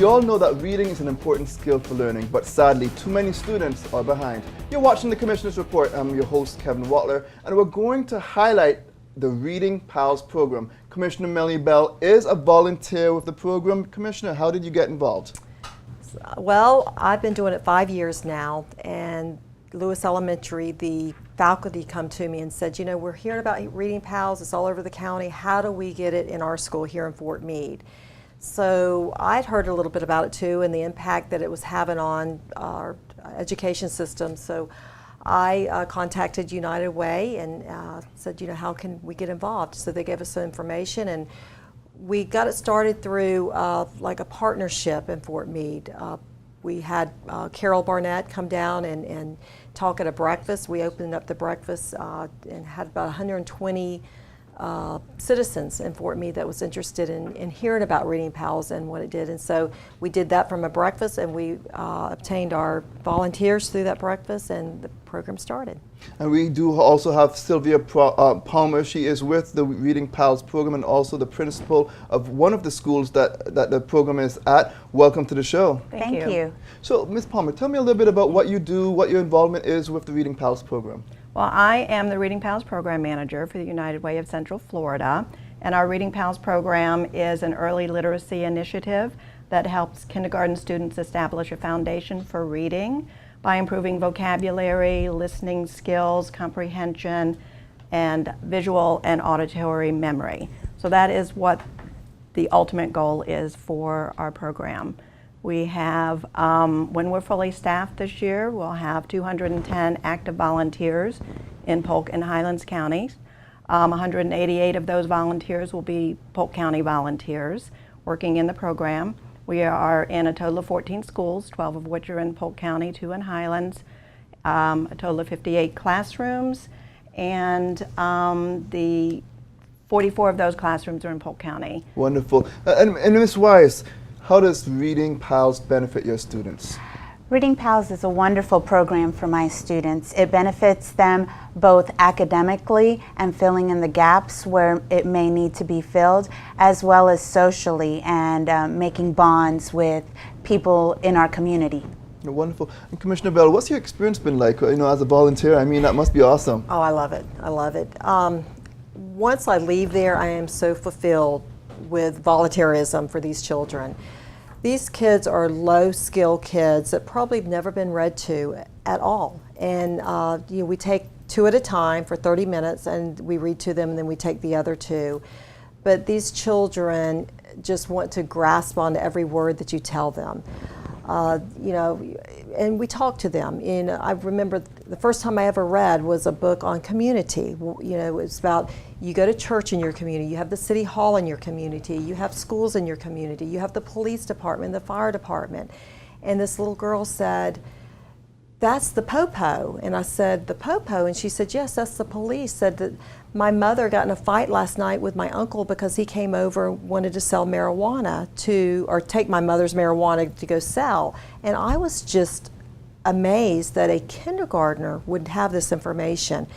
We all know that reading is an important skill for learning, but sadly, too many students are behind. You're watching the Commissioner's Report. I'm your host, Kevin Watler, and we're going to highlight the Reading Pals program. Commissioner Melony Bell is a volunteer with the program. Commissioner, how did you get involved? Well, I've been doing it 5 years now, and Lewis Elementary, the faculty come to me and said, you know, we're hearing about Reading Pals, it's all over the county. How do we get it in our school here in Fort Meade? So I'd heard a little bit about it too and the impact that it was having on our education system. So I contacted United Way and said, you know, how can we get involved? So they gave us some information, and we got it started through like a partnership in Fort Meade. We had Carol Barnett come down and talk at a breakfast. We opened up the breakfast and had about 120 citizens in Fort Meade that was interested in hearing about Reading Pals and what it did. And so we did that from a breakfast, and we obtained our volunteers through that breakfast, and the program started. And we do also have Sylvia Palmer. She is with the Reading Pals program and also the principal of one of the schools that the program is at. Welcome to the show. Thank you. So, Ms. Palmer, tell me a little bit about what you do, what your involvement is with the Reading Pals program. Well, I am the Reading Pals program manager for the United Way of Central Florida, and our Reading Pals program is an early literacy initiative that helps kindergarten students establish a foundation for reading by improving vocabulary, listening skills, comprehension, and visual and auditory memory. So that is what the ultimate goal is for our program. We have, when we're fully staffed this year, we'll have 210 active volunteers in Polk and Highlands counties. 188 of those volunteers will be Polk County volunteers working in the program. We are in a total of 14 schools, 12 of which are in Polk County, 2 in Highlands, a total of 58 classrooms, and the 44 of those classrooms are in Polk County. Wonderful. And Ms. Weiss, how does Reading Pals benefit your students? Reading Pals is a wonderful program for my students. It benefits them both academically and filling in the gaps where it may need to be filled, as well as socially and making bonds with people in our community. Wonderful. And Commissioner Bell, what's your experience been like, you know, as a volunteer? I mean, that must be awesome. Oh, I love it. I love it. Once I leave there, I am so fulfilled with volunteerism for these children. These kids are low-skill kids that probably have never been read to at all. And you know, we take 2 at a time for 30 minutes, and we read to them, and then we take the other 2. But these children just want to grasp onto every word that you tell them. You know, and we talk to them. You know, I remember the first time I ever read was a book on community. You know, it's about, you go to church in your community, you have the city hall in your community, you have schools in your community, you have the police department, the fire department. And this little girl said, that's the popo. And I said, the popo? And she said, yes, that's the police. Said that my mother got in a fight last night with my uncle because he came over and wanted to sell marijuana or take my mother's marijuana to go sell. And I was just amazed that a kindergartner would have this information.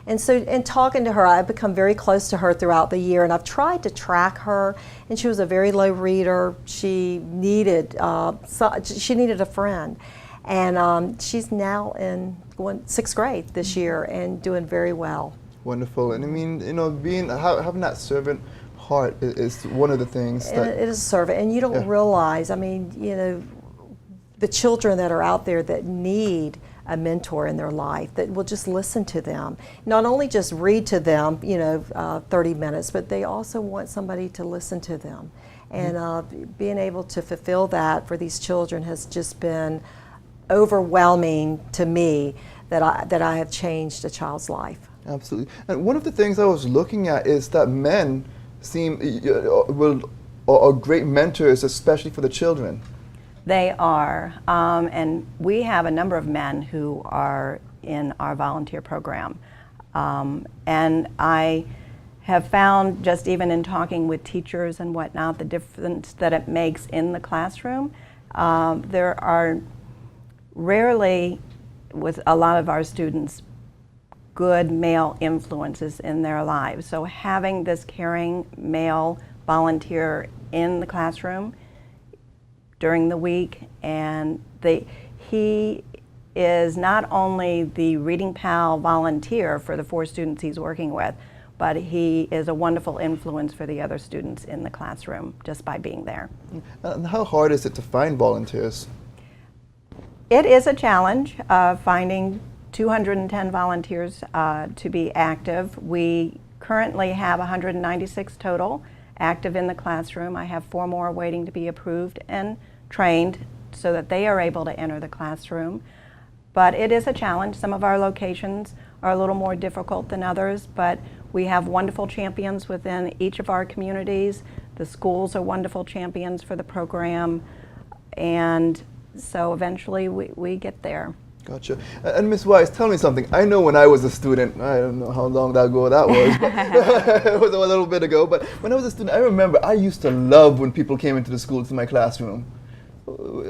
And so in talking to her, I've become very close to her throughout the year, and I've tried to track her, and she was a very low reader. She needed a friend. And she's now in 6th grade this year and doing very well. Wonderful. And I mean, you know, having that servant heart is one of the things that... It is a servant, and you don't realize, I mean, you know, the children that are out there that need a mentor in their life that will just listen to them. Not only just read to them, you know, 30 minutes, but they also want somebody to listen to them. And being able to fulfill that for these children has just been overwhelming to me, that I have changed a child's life. Absolutely. And one of the things I was looking at is that men are great mentors, especially for the children. They are, and we have a number of men who are in our volunteer program. And I have found, just even in talking with teachers and whatnot, the difference that it makes in the classroom. There are rarely, with a lot of our students, good male influences in their lives. So having this caring male volunteer in the classroom during the week, and he is not only the Reading Pal volunteer for the 4 students he's working with, but he is a wonderful influence for the other students in the classroom just by being there. And how hard is it to find volunteers? It is a challenge finding 210 volunteers to be active. We currently have 196 total active in the classroom. I have 4 more waiting to be approved and trained so that they are able to enter the classroom. But it is a challenge. Some of our locations are a little more difficult than others, but we have wonderful champions within each of our communities. The schools are wonderful champions for the program, and so eventually we get there. Gotcha. And Ms. Wise, tell me something. I know when I was a student, I don't know how long ago that was, but it was a little bit ago, but when I was a student, I remember I used to love when people came into the school to my classroom.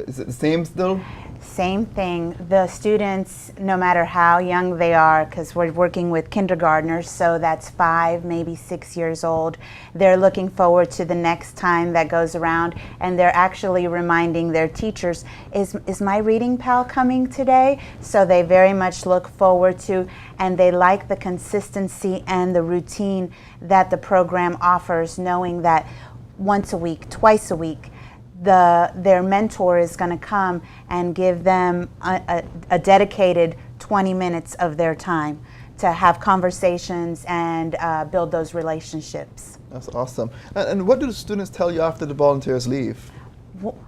Is it the same still? Same thing. The students, no matter how young they are, because we're working with kindergartners, so that's 5, maybe 6 years old, they're looking forward to the next time that goes around, and they're actually reminding their teachers, is my reading pal coming today? So they very much look forward to, and they like the consistency and the routine that the program offers, knowing that once a week, twice a week, their mentor is going to come and give them a dedicated 20 minutes of their time to have conversations and build those relationships. That's awesome. And what do the students tell you after the volunteers leave?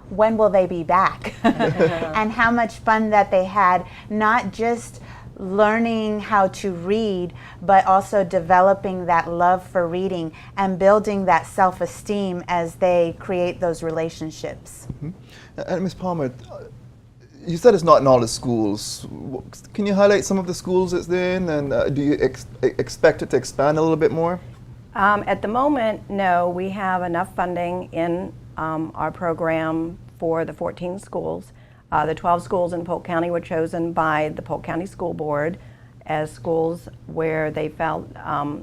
When will they be back? And how much fun that they had, not just learning how to read, but also developing that love for reading and building that self-esteem as they create those relationships. Mm-hmm. And Ms. Palmer, you said it's not in all the schools. Can you highlight some of the schools it's in, and do you expect it to expand a little bit more? At the moment, no. We have enough funding in our program for the 14 schools. The 12 schools in Polk County were chosen by the Polk County School Board as schools where they felt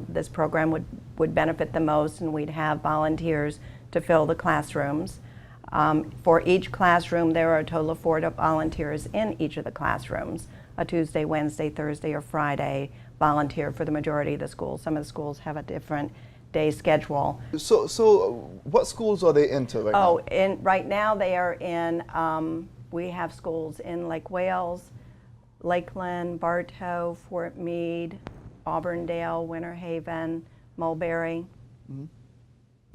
this program would benefit the most, and we'd have volunteers to fill the classrooms. For each classroom, there are a total of 4 volunteers in each of the classrooms, a Tuesday, Wednesday, Thursday, or Friday volunteer for the majority of the schools. Some of the schools have a different day schedule. So what schools are they into right now? Right now they are in, we have schools in Lake Wales, Lakeland, Bartow, Fort Meade, Auburndale, Winter Haven, Mulberry. Mm-hmm.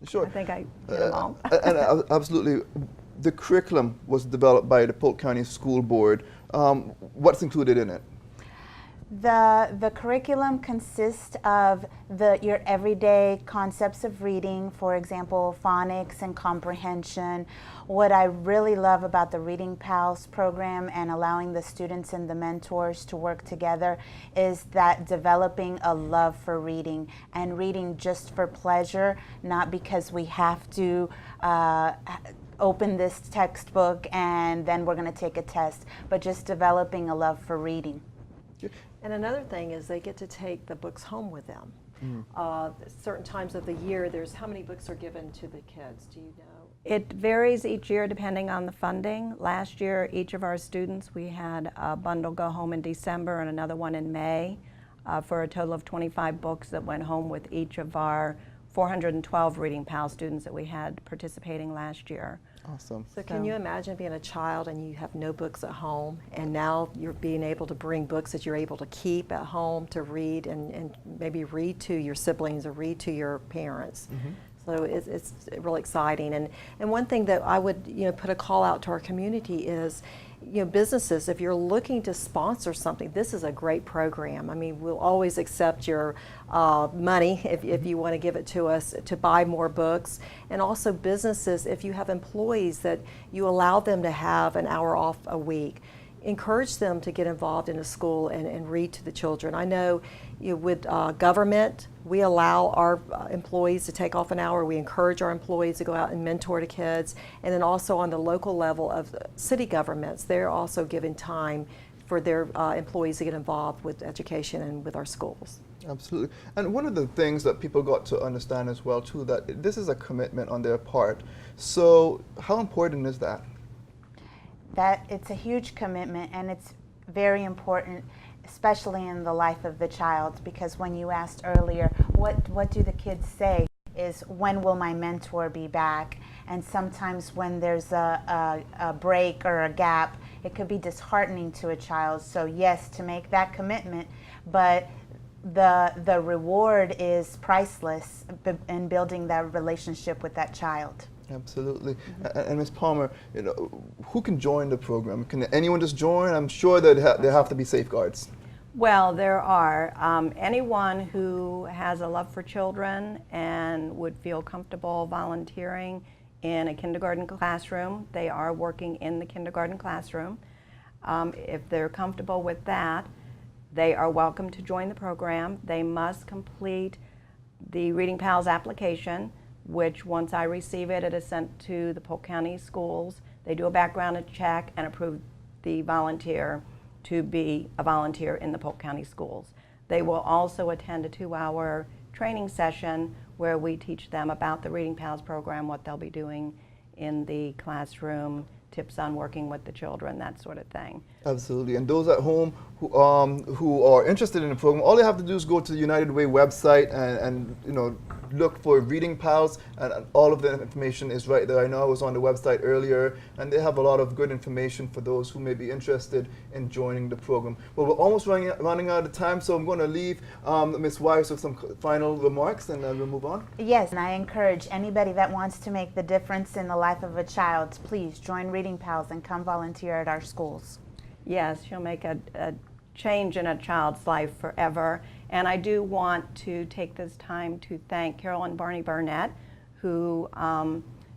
Sure. I think I hit them all. And absolutely. The curriculum was developed by the Polk County School Board. What's included in it? The curriculum consists of your everyday concepts of reading, for example, phonics and comprehension. What I really love about the Reading Pals program and allowing the students and the mentors to work together is that developing a love for reading, and reading just for pleasure, not because we have to open this textbook and then we're going to take a test, but just developing a love for reading. And another thing is they get to take the books home with them. Certain times of the year, there's how many books are given to the kids, do you know? It varies each year depending on the funding. Last year, each of our students, we had a bundle go home in December and another one in May for a total of 25 books that went home with each of our 412 Reading Pal students that we had participating last year. Awesome. So can you imagine being a child and you have no books at home, and now you're being able to bring books that you're able to keep at home to read and maybe read to your siblings or read to your parents. Mm-hmm. So it's really exciting. And one thing that I would put a call out to our community is, businesses, if you're looking to sponsor something, this is a great program. I mean, we'll always accept your money if you want to give it to us to buy more books. And also businesses, if you have employees that you allow them to have an hour off a week, encourage them to get involved in a school and read to the children. I know with government, we allow our employees to take off an hour. We encourage our employees to go out and mentor the kids. And then also on the local level of city governments, they're also giving time for their employees to get involved with education and with our schools. Absolutely. And one of the things that people got to understand as well too, that this is a commitment on their part. So how important is that? That it's a huge commitment, and it's very important, especially in the life of the child, because when you asked earlier, what do the kids say, is when will my mentor be back? And sometimes when there's a break or a gap, it could be disheartening to a child. So yes, to make that commitment, but the reward is priceless in building that relationship with that child. Absolutely. And Ms. Palmer, who can join the program? Can anyone just join? I'm sure that there have to be safeguards. Well, there are. Anyone who has a love for children and would feel comfortable volunteering in a kindergarten classroom, they are working in the kindergarten classroom. If they're comfortable with that, they are welcome to join the program. They must complete the Reading Pals application, which once I receive it, it is sent to the Polk County schools. They do a background check and approve the volunteer to be a volunteer in the Polk County schools. They will also attend a 2-hour training session where we teach them about the Reading Pals program, what they'll be doing in the classroom, tips on working with the children, that sort of thing. Absolutely. And those at home who are interested in the program, all they have to do is go to the United Way website and look for Reading Pals, and all of the information is right there. I know I was on the website earlier, and they have a lot of good information for those who may be interested in joining the program. Well, we're almost running out of time, so I'm going to leave Ms. Weiss with some final remarks, and then we'll move on. Yes, and I encourage anybody that wants to make the difference in the life of a child, please join Reading Pals and come volunteer at our schools. Yes, she'll make a change in a child's life forever. And I do want to take this time to thank Carol and Barney Burnett, who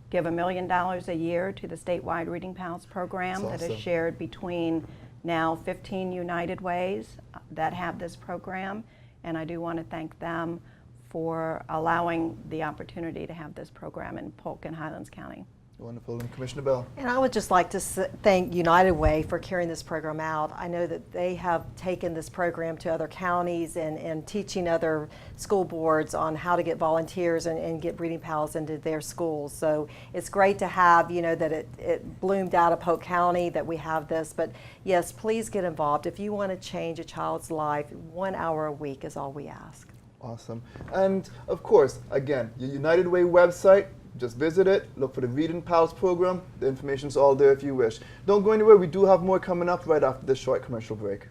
give $1 million a year to the statewide Reading Pals program. That's That is shared between now 15 United Ways that have this program. And I do want to thank them for allowing the opportunity to have this program in Polk and Highlands County. Wonderful. And Commissioner Bell. And I would just like to thank United Way for carrying this program out. I know that they have taken this program to other counties and teaching other school boards on how to get volunteers and get Reading Pals into their schools. So it's great to have, that it bloomed out of Polk County that we have this. But yes, please get involved. If you want to change a child's life, 1 hour a week is all we ask. Awesome. And of course, again, your United Way website, just visit it, look for the Reading Pals program. The information's all there if you wish. Don't go anywhere. We do have more coming up right after this short commercial break.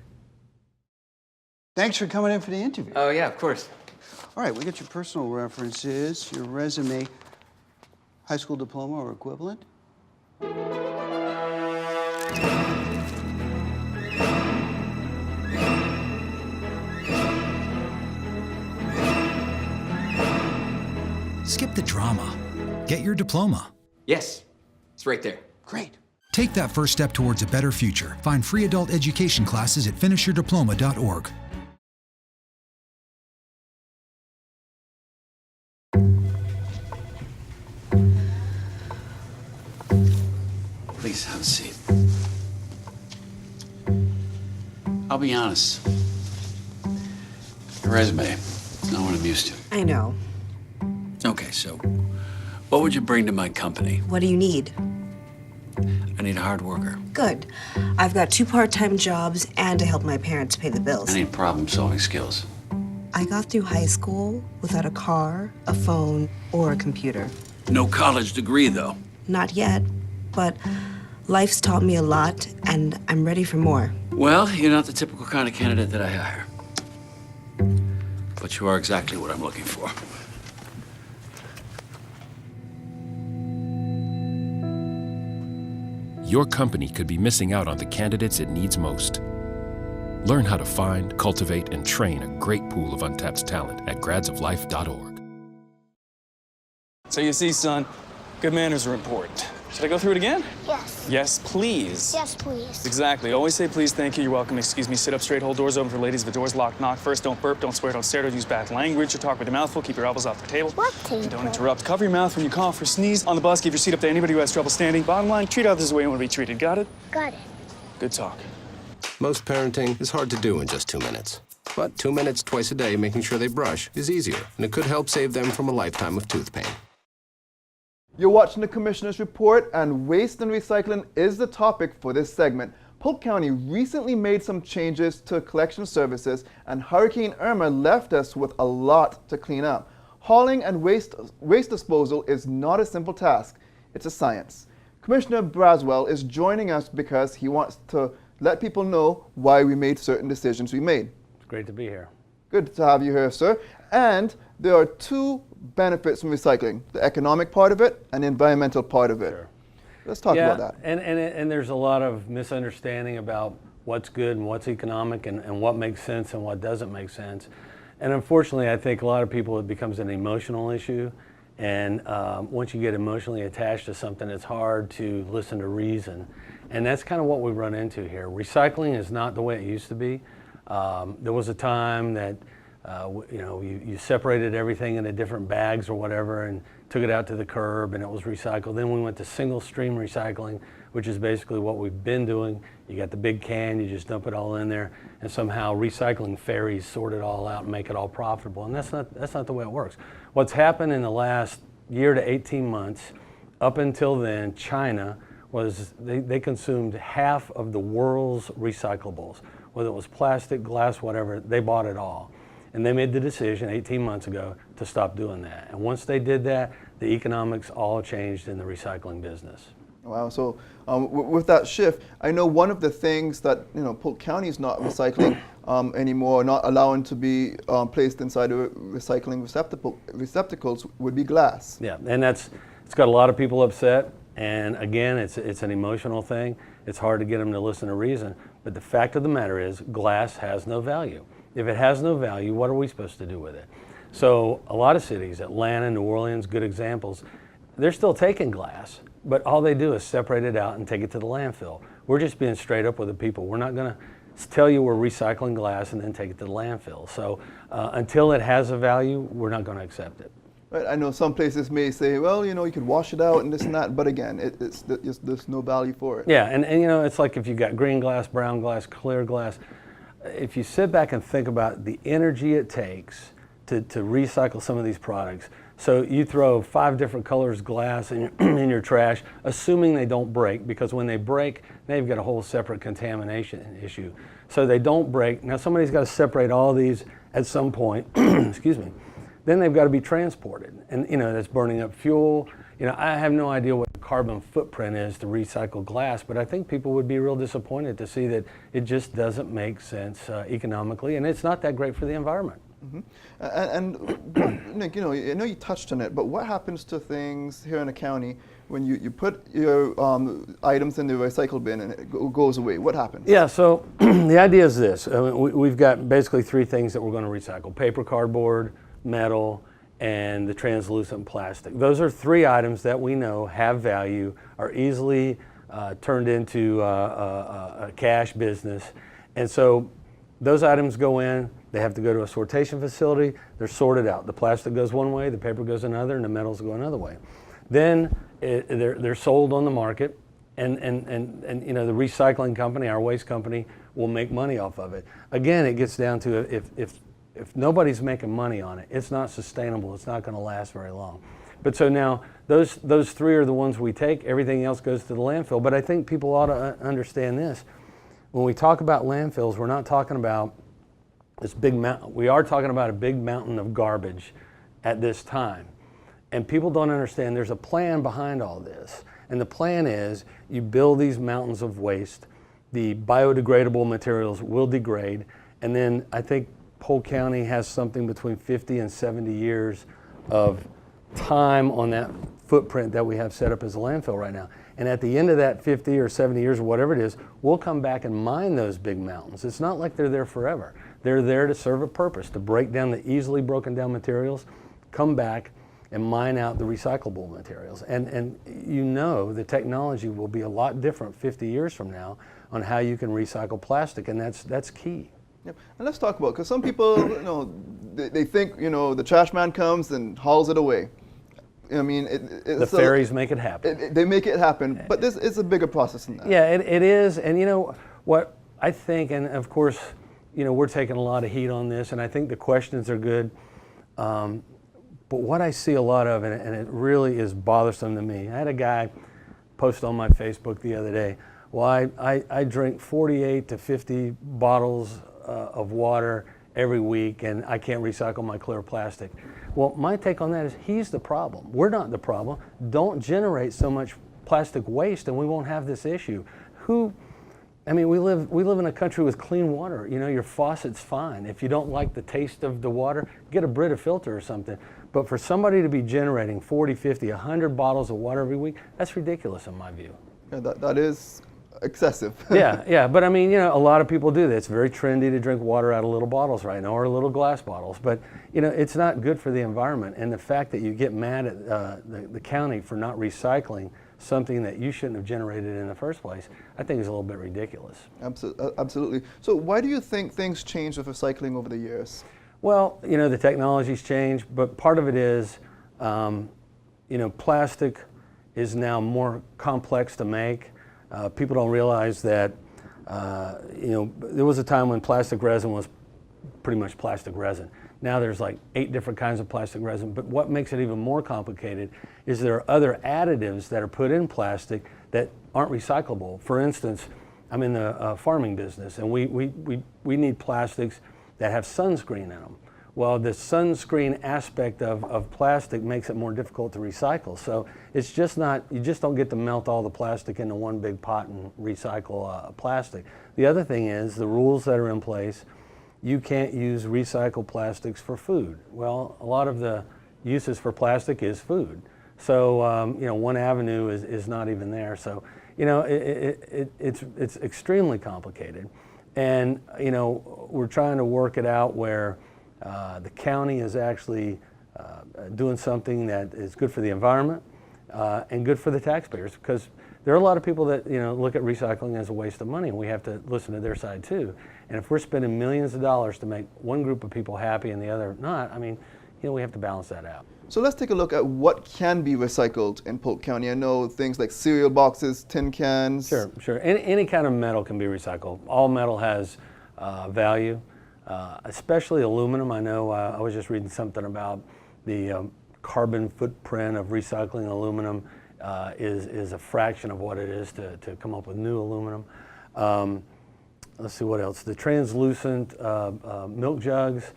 Thanks for coming in for the interview. Oh, yeah, of course. All right, we got your personal references, your resume, high school diploma or equivalent. Skip the drama. Get your diploma. Yes, it's right there. Great. Take that first step towards a better future. Find free adult education classes at finishyourdiploma.org. Please have a seat. I'll be honest. Your resume is not what I'm used to. I know. Okay, so what would you bring to my company? What do you need? I need a hard worker. Good. I've got 2 part-time jobs and to help my parents pay the bills. I need problem-solving skills. I got through high school without a car, a phone, or a computer. No college degree, though. Not yet, but life's taught me a lot, and I'm ready for more. Well, you're not the typical kind of candidate that I hire. But you are exactly what I'm looking for. Your company could be missing out on the candidates it needs most. Learn how to find, cultivate, and train a great pool of untapped talent at gradsoflife.org. So you see, son, good manners are important. Should I go through it again? Yes. Yes, please. Yes, please. Exactly. Always say please, thank you, you're welcome, excuse me, sit up straight, hold doors open for ladies. If the door's locked, knock first. Don't burp, don't swear, don't stare, don't use bad language, or talk with your mouth full. Keep your elbows off the table. What table? And don't interrupt. Cover your mouth when you cough or sneeze. On the bus, give your seat up to anybody who has trouble standing. Bottom line, treat others the way you want to be treated. Got it? Got it. Good talk. Most parenting is hard to do in just 2 minutes. But 2 minutes twice a day making sure they brush is easier, and it could help save them from a lifetime of tooth pain. You're watching the Commissioner's Report, and waste and recycling is the topic for this segment. Polk County recently made some changes to collection services, and Hurricane Irma left us with a lot to clean up. Hauling and waste disposal is not a simple task. It's a science. Commissioner Braswell is joining us because he wants to let people know why we made certain decisions we made. It's great to be here. Good to have you here, sir. And there are two benefits from recycling, the economic part of it and the environmental part of it. Sure. Let's talk about that. And there's a lot of misunderstanding about what's good and what's economic and what makes sense and what doesn't make sense. And unfortunately, I think a lot of people, it becomes an emotional issue. And once you get emotionally attached to something, it's hard to listen to reason. And that's kind of what we run into here. Recycling is not the way it used to be. There was a time that you separated everything into different bags or whatever and took it out to the curb and it was recycled. Then we went to single stream recycling, which is basically what we've been doing. You got the big can, you just dump it all in there, and somehow recycling ferries sort it all out and make it all profitable. And that's not the way it works. What's happened in the last year to 18 months, up until then, China was, they consumed half of the world's recyclables. Whether it was plastic, glass, whatever, they bought it all. And they made the decision 18 months ago to stop doing that. And once they did that, the economics all changed in the recycling business. Wow, so with that shift, I know one of the things that Polk County is not recycling anymore, not allowing to be placed inside the recycling receptacles would be glass. Yeah, and it's got a lot of people upset. And again, it's an emotional thing. It's hard to get them to listen to reason. But the fact of the matter is, glass has no value. If it has no value, what are we supposed to do with it? So a lot of cities, Atlanta, New Orleans, good examples, they're still taking glass, but all they do is separate it out and take it to the landfill. We're just being straight up with the people. We're not going to tell you we're recycling glass and then take it to the landfill. So until it has a value, we're not going to accept it. Right, I know some places may say, well, you could wash it out and this and that, but again, there's no value for it. Yeah, and it's like if you've got green glass, brown glass, clear glass. If you sit back and think about the energy it takes to recycle some of these products, so you throw 5 different colors glass in your trash, assuming they don't break, because when they break, now you've got a whole separate contamination issue. So they don't break. Now somebody's got to separate all these at some point, excuse me. Then they've got to be transported, and that's burning up fuel. I have no idea what the carbon footprint is to recycle glass, but I think people would be real disappointed to see that it just doesn't make sense economically, and it's not that great for the environment. Mm-hmm. And Nick, I know you touched on it, but what happens to things here in the county when you put your items in the recycle bin and it goes away? What happens? Yeah, so the idea is this. We've got basically 3 things that we're going to recycle: paper, cardboard, metal, and the translucent plastic. Those are 3 items that we know have value, are easily turned into a cash business. And so those items go in, they have to go to a sortation facility, they're sorted out. The plastic goes one way, the paper goes another, and the metals go another way. Then they're sold on the market, and the recycling company, our waste company, will make money off of it. Again, it gets down to if nobody's making money on it, it's not sustainable. It's not going to last very long. But so now those 3 are the ones we take. Everything else goes to the landfill. But I think people ought to understand this. When we talk about landfills, we're not talking about this big mountain. We are talking about a big mountain of garbage at this time. And people don't understand there's a plan behind all this. And the plan is you build these mountains of waste. The biodegradable materials will degrade. And then I think Polk County has something between 50 and 70 years of time on that footprint that we have set up as a landfill right now. And at the end of that 50 or 70 years or whatever it is, we'll come back and mine those big mountains. It's not like they're there forever. They're there to serve a purpose, to break down the easily broken down materials, come back and mine out the recyclable materials. And the technology will be a lot different 50 years from now on how you can recycle plastic, and that's key. Yep. And let's talk about, because some people, they think, the trash man comes and hauls it away. I mean, the ferries make it happen. They make it happen, but this is a bigger process than that. Yeah, it is. And what I think, and of course, we're taking a lot of heat on this, and I think the questions are good. But what I see a lot of, and it really is bothersome to me, I had a guy post on my Facebook the other day, well, I drink 48 to 50 bottles of water every week and I can't recycle my clear plastic. Well, my take on that is he's the problem. We're not the problem. Don't generate so much plastic waste and we won't have this issue. I mean, we live in a country with clean water. You know, your faucet's fine. If you don't like the taste of the water, get a Brita filter or something. But for somebody to be generating 40, 50, 100 bottles of water every week, that's ridiculous in my view. Yeah, that is excessive. yeah, but I mean, you know, a lot of people do that. It's very trendy to drink water out of little bottles right now, or little glass bottles. But, you know, it's not good for the environment. And the fact that you get mad at the county for not recycling something that you shouldn't have generated in the first place, I think is a little bit ridiculous. Absolutely. So why do you think things changed with recycling over the years? Well, you know, the technology's changed, but part of it is, you know, plastic is now more complex to make. People don't realize that, you know, there was a time when plastic resin was pretty much plastic resin. Now there's like 8 different kinds of plastic resin, but what makes it even more complicated is there are other additives that are put in plastic that aren't recyclable. For instance, I'm in the farming business and we need plastics that have sunscreen in them. Well, the sunscreen aspect of plastic makes it more difficult to recycle. So it's just not, you just don't get to melt all the plastic into one big pot and recycle plastic. The other thing is the rules that are in place, you can't use recycled plastics for food. Well, a lot of the uses for plastic is food. So, you know, one avenue is not even there. So, you know, it's extremely complicated. And, you know, we're trying to work it out where the county is actually doing something that is good for the environment and good for the taxpayers, because there are a lot of people that, you know, look at recycling as a waste of money, and we have to listen to their side too. And if we're spending millions of dollars to make one group of people happy and the other not, I mean, you know, we have to balance that out. So let's take a look at what can be recycled in Polk County. I know things like cereal boxes, tin cans. Sure. Any kind of metal can be recycled. All metal has value, especially aluminum. I know I was just reading something about the carbon footprint of recycling aluminum is a fraction of what it is to come up with new aluminum. Let's see what else. The translucent milk jugs.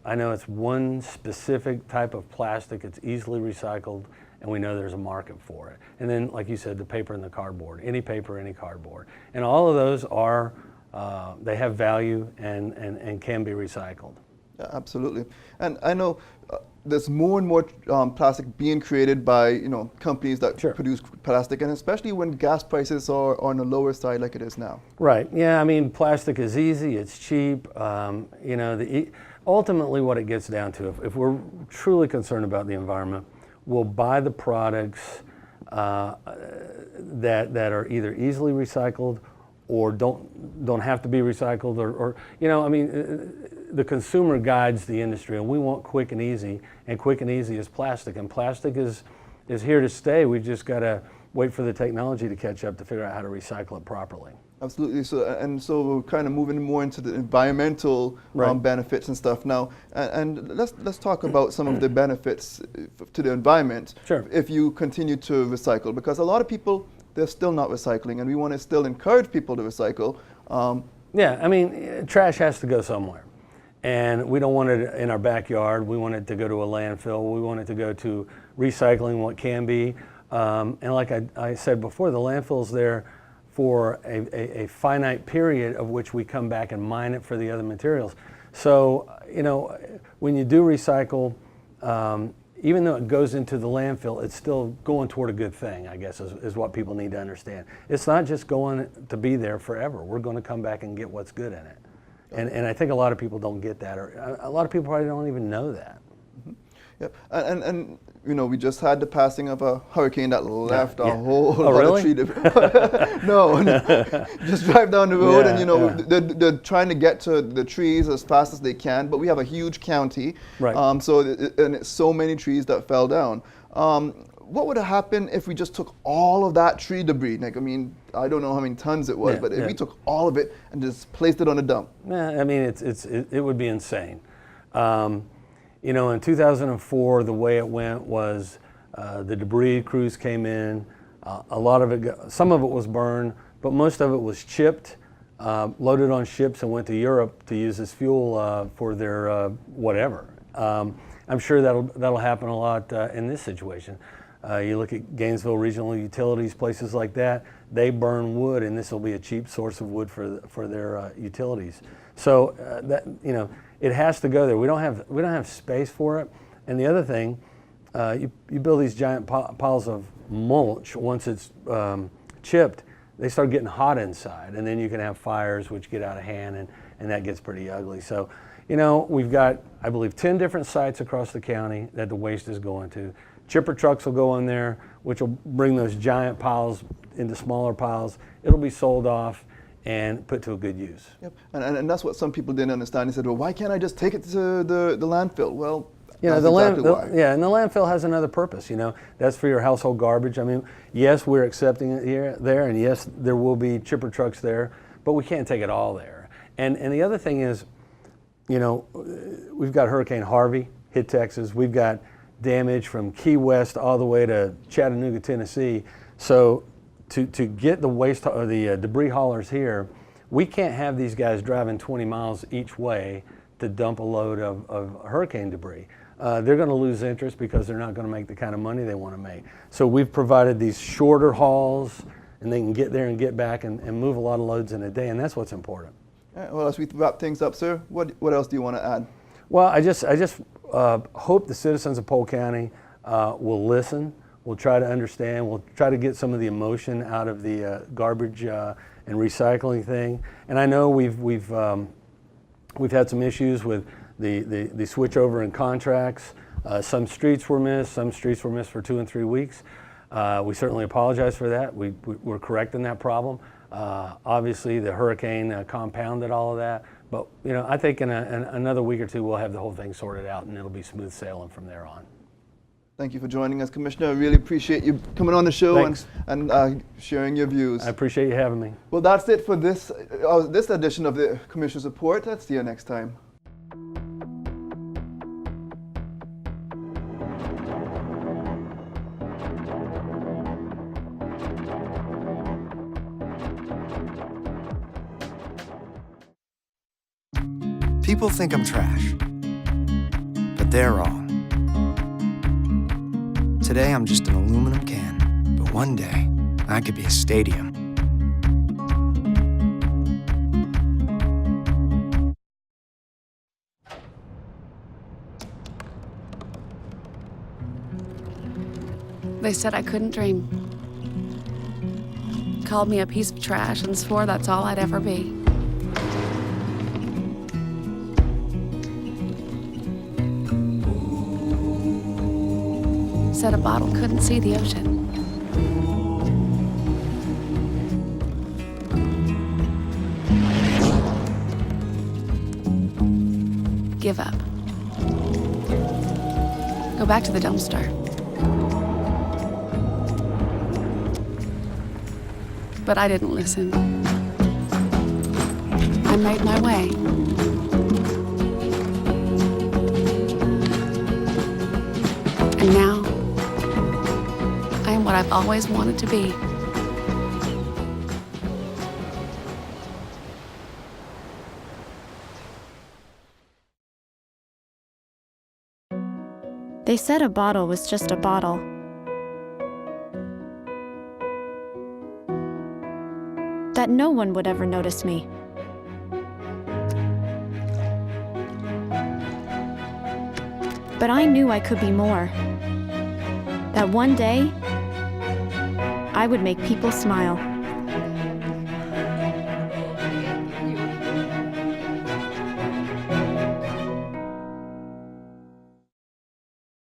I know it's one specific type of plastic. It's easily recycled, and we know there's a market for it. And then, like you said, the paper and the cardboard. Any paper, any cardboard. And all of those are, they have value and can be recycled. Yeah, absolutely. And I know there's more and more plastic being created by, you know, companies that produce plastic, and especially when gas prices are on the lower side like it is now. Right. Yeah. I mean, plastic is easy. It's cheap. You know, ultimately, what it gets down to, if we're truly concerned about the environment, we'll buy the products that are either easily recycled or don't have to be recycled, or you know, I mean, the consumer guides the industry, and we want quick and easy, and quick and easy is plastic, and plastic is here to stay. We've just got to wait for the technology to catch up to figure out how to recycle it properly. Absolutely. So we're kind of moving more into the environmental benefits and stuff now. And let's talk about some of the benefits to the environment if you continue to recycle, because a lot of people, they're still not recycling, and we want to still encourage people to recycle. Yeah, I mean, trash has to go somewhere. And we don't want it in our backyard. We want it to go to a landfill. We want it to go to recycling what can be. And like I said before, the landfill's there for a finite period of which we come back and mine it for the other materials. So, you know, when you do recycle, even though it goes into the landfill, it's still going toward a good thing, I guess, is what people need to understand. It's not just going to be there forever. We're going to come back and get what's good in it. And I think a lot of people don't get that, or a lot of people probably don't even know that. Mm-hmm. Yeah, and you know, we just had the passing of a hurricane that left a whole lot of trees. No, just drive down the road, and you know, they're trying to get to the trees as fast as they can. But we have a huge county, so and it's so many trees that fell down. What would have happened if we just took all of that tree debris? Like, I mean, I don't know how many tons it was, but if we took all of it and just placed it on a dump. Yeah, I mean, it would be insane. You know, in 2004, the way it went was the debris crews came in. A lot of it, some of it was burned, but most of it was chipped, loaded on ships, and went to Europe to use as fuel for their whatever. I'm sure that'll happen a lot in this situation. You look at Gainesville Regional Utilities, places like that, they burn wood, and this will be a cheap source of wood for their utilities. So that, you know, it has to go there. We don't have space for it. And the other thing, you build these giant piles of mulch. Once it's chipped, they start getting hot inside, and then you can have fires which get out of hand, and that gets pretty ugly. So, you know, we've got, I believe, 10 different sites across the county that the waste is going to. Chipper trucks will go in there, which will bring those giant piles into smaller piles. It'll be sold off and put to a good use. Yep. And that's what some people didn't understand. They said, well, why can't I just take it to the landfill? Well, you know, yeah, and the landfill has another purpose. You know, that's for your household garbage. I mean, yes, we're accepting it there, and yes, there will be chipper trucks there, but we can't take it all there. And the other thing is, you know, we've got Hurricane Harvey hit Texas. We've got damage from Key West all the way to Chattanooga, Tennessee. So to get the waste or the debris haulers here, we can't have these guys driving 20 miles each way to dump a load of hurricane debris. They're going to lose interest because they're not going to make the kind of money they want to make. So we've provided these shorter hauls, and they can get there and get back and move a lot of loads in a day, and that's what's important. All right, well, as we wrap things up, sir, what else do you want to add? Well, I just hope the citizens of Polk County will listen. We'll try to understand. We'll try to get some of the emotion out of the garbage and recycling thing. And I know we've had some issues with the switch over in contracts. Some streets were missed. Some streets were missed for 2 and 3 weeks. We certainly apologize for that. We're correcting that problem. Obviously, the hurricane compounded all of that. But, you know, I think in another week or two, we'll have the whole thing sorted out, and it'll be smooth sailing from there on. Thank you for joining us, Commissioner. I really appreciate you coming on the show and sharing your views. I appreciate you having me. Well, that's it for this edition of the Commissioner's Report. Let's see you next time. People think I'm trash, but they're wrong. Today I'm just an aluminum can, but one day I could be a stadium. They said I couldn't dream. Called me a piece of trash and swore that's all I'd ever be. Said a bottle couldn't see the ocean. Give up. Go back to the dumpster. But I didn't listen. I made my way. And now, I am what I've always wanted to be. They said a bottle was just a bottle. That no one would ever notice me. But I knew I could be more. That one day, I would make people smile.